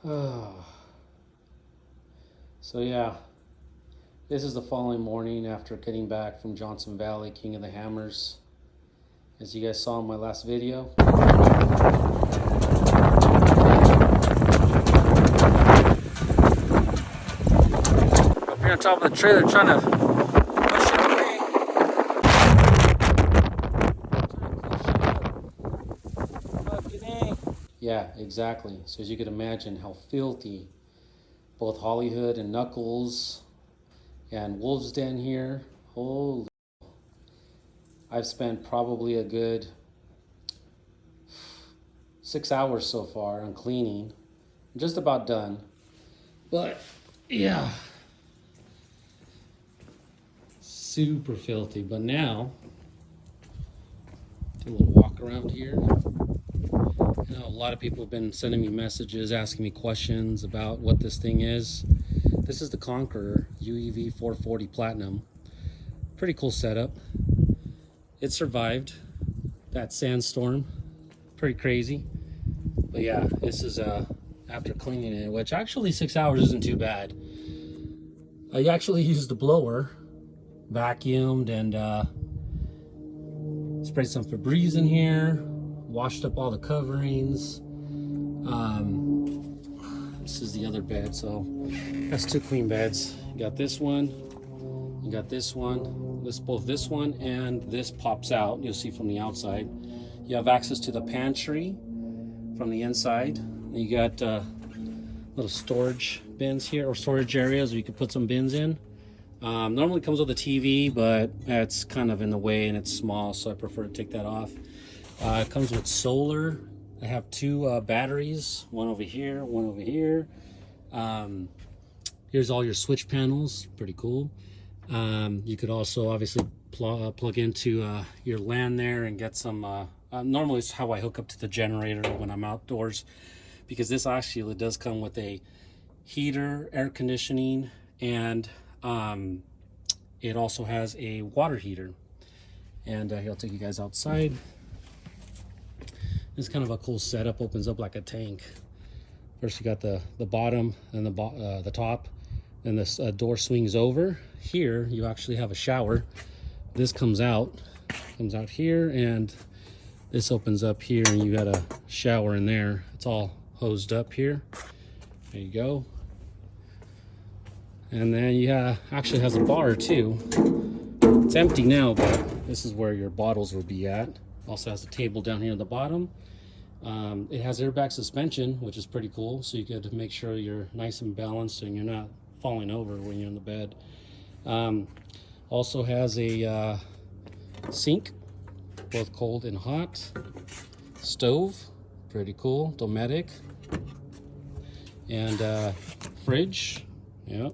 So yeah, this is the following morning after getting back from Johnson Valley, King of the Hammers. As you guys saw in my last video. Up here on top of the trailer trying to push it away. Yeah, exactly. So as you can imagine how filthy both Hollywood and Knuckles and Wolf's Den here. Holy, I've spent probably a good 6 hours so far on cleaning. I'm just about done. But yeah, super filthy. But now, do a little walk around here. You know, a lot of people have been sending me messages, asking me questions about what this thing is. This is the Conqueror UEV440 Platinum. Pretty cool setup. It survived that sandstorm. Pretty crazy. But yeah, this is after cleaning it, which actually 6 hours isn't too bad. I actually used the blower, vacuumed and sprayed some Febreze in here, washed up all the coverings. This is the other bed, so that's 2 queen beds. You got this one, you got this one, both this one and this pops out. You'll see from the outside. You have access to the pantry from the inside. You got little storage bins here, or storage areas where you could put some bins in. Normally comes with a TV, but it's kind of in the way and it's small, so I prefer to take that off. It comes with solar. I have 2 batteries, one over here, one over here. Here's all your switch panels, pretty cool. You could also obviously plug into your LAN there and get some, normally it's how I hook up to the generator when I'm outdoors, because this actually does come with a heater, air conditioning, and it also has a water heater. And here, I'll take you guys outside. It's kind of a cool setup, opens up like a tank. First you got the bottom and the top, then this door swings over. Here you actually have a shower. This comes out here, and this opens up here, and you got a shower in there. It's all hosed up here. There you go. And then you actually has a bar too. It's empty now, but this is where your bottles will be at. Also has a table down here at the bottom. It has airbag suspension, which is pretty cool, so you could make sure you're nice and balanced and you're not falling over when you're in the bed. Also has a sink, both cold and hot. Stove, pretty cool, Dometic. And fridge, yep,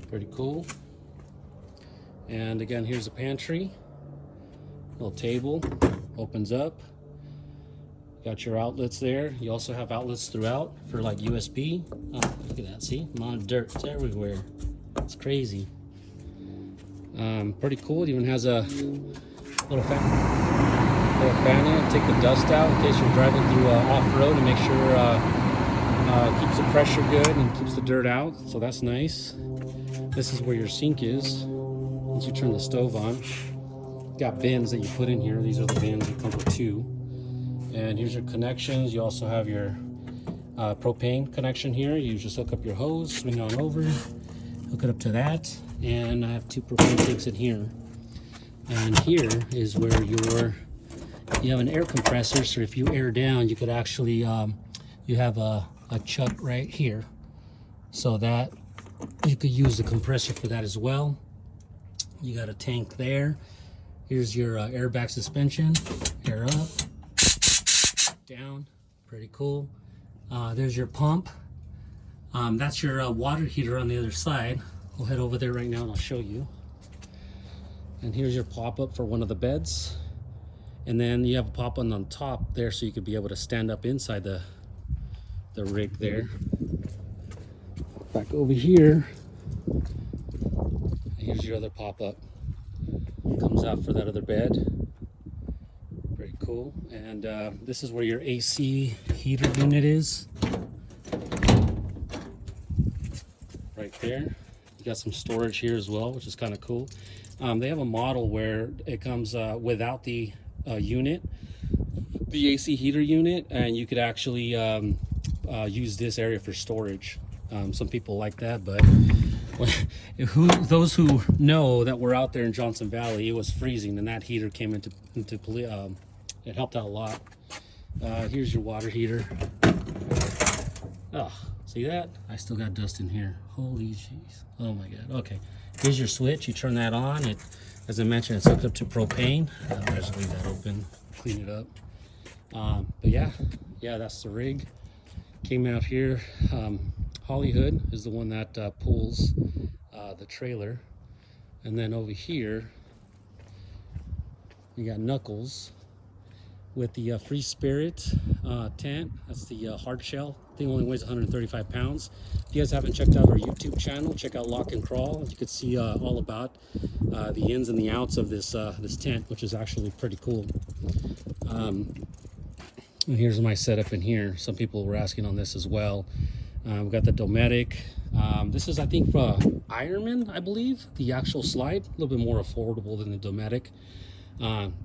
pretty cool. And again, here's a pantry, little table, opens up. Got your outlets there. You also have outlets throughout for like USB. Oh, look at that, see? Amount of dirt, it's everywhere. It's crazy. Pretty cool. It even has a little fan in it. Take the dust out in case you're driving through off-road, and make sure keeps the pressure good and keeps the dirt out. So that's nice. This is where your sink is. Once you turn the stove on, got bins that you put in here. These are the bins. It comes with 2. And here's your connections. You also have your propane connection here. You just hook up your hose, swing on over, hook it up to that. And I have 2 propane tanks in here. And here is where you have an air compressor. So if you air down, you could actually, you have a chuck right here. So that you could use the compressor for that as well. You got a tank there. Here's your airbag suspension. Air up, down, pretty cool. There's your pump. That's your water heater on the other side. We'll head over there right now and I'll show you. And here's your pop-up for one of the beds. And then you have a pop-up on top there, so you could be able to stand up inside the rig there. Back over here, here's your other pop-up. Comes out for that other bed. Pretty cool. And this is where your AC heater unit is. right there. You got some storage here as well, which is kind of cool. They have a model where it comes without the unit, the AC heater unit, and you could actually use this area for storage. Some people like that, but those who know that we're out there in Johnson Valley, it was freezing, and that heater came into it helped out a lot. Here's your water heater. Oh, see that? I still got dust in here. Holy jeez. Oh my god. Okay. Here's your switch. You turn that on. It, as I mentioned, it's hooked up to propane. I'll just leave that open, clean it up. But yeah, that's the rig. Came out here. Holly Hood is the one that pulls the trailer. And then over here, you got Knuckles with the Free Spirit tent. That's the hard shell. Thing only weighs 135 pounds. If you guys haven't checked out our YouTube channel, check out Lock and Crawl. You could see all about the ins and the outs of this this tent, which is actually pretty cool. And here's my setup in here. Some people were asking on this as well. We've got the Dometic. This is, I think, Ironman, I believe. The actual slide, a little bit more affordable than the Dometic.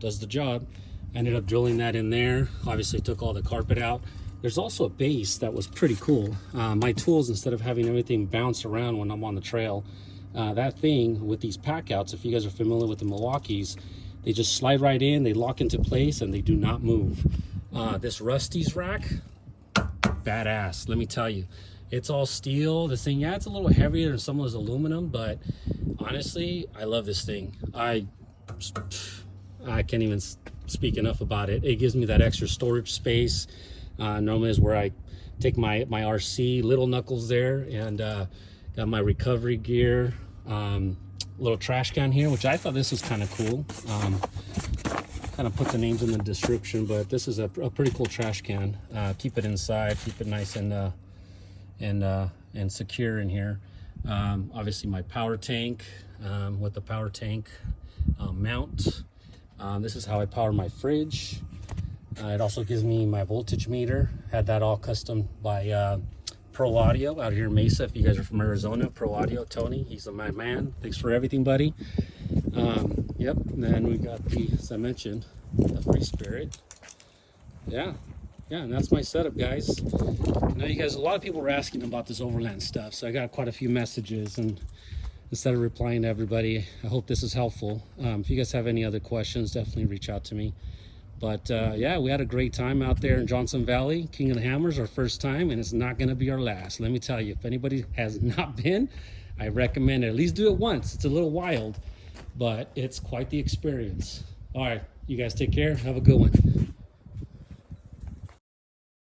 Does the job. Ended up drilling that in there. Obviously took all the carpet out. There's also a base that was pretty cool. My tools, instead of having everything bounce around when I'm on the trail, that thing with these pack outs, if you guys are familiar with the Milwaukees, they just slide right in, they lock into place, and they do not move. This Rusty's rack, badass, let me tell you. It's all steel. This thing, yeah, it's a little heavier than some of those aluminum, but honestly, I love this thing. I can't even speak enough about it. It gives me that extra storage space. Normally is where I take my RC, little Knuckles there, and got my recovery gear, little trash can here, which I thought this was kind of cool. Kind of put the names in the description, but this is a pretty cool trash can. Keep it inside, keep it nice and secure in here. Obviously my power tank with the power tank mount. This is how I power my fridge. It also gives me my voltage meter. Had that all custom by Pro Audio out here in Mesa. If you guys are from Arizona, Pro Audio, Tony, he's my man. Thanks for everything, buddy. Yep, and then we got the, as I mentioned, the Free Spirit. Yeah, and that's my setup, guys. I know you guys, a lot of people were asking about this overland stuff, so I got quite a few messages, and instead of replying to everybody, I hope this is helpful. If you guys have any other questions, definitely reach out to me. But yeah, we had a great time out there in Johnson Valley. King of the Hammers, our first time, and it's not going to be our last. Let me tell you, if anybody has not been, I recommend it. At least do it once. It's a little wild, but it's quite the experience. All right, you guys take care. Have a good one.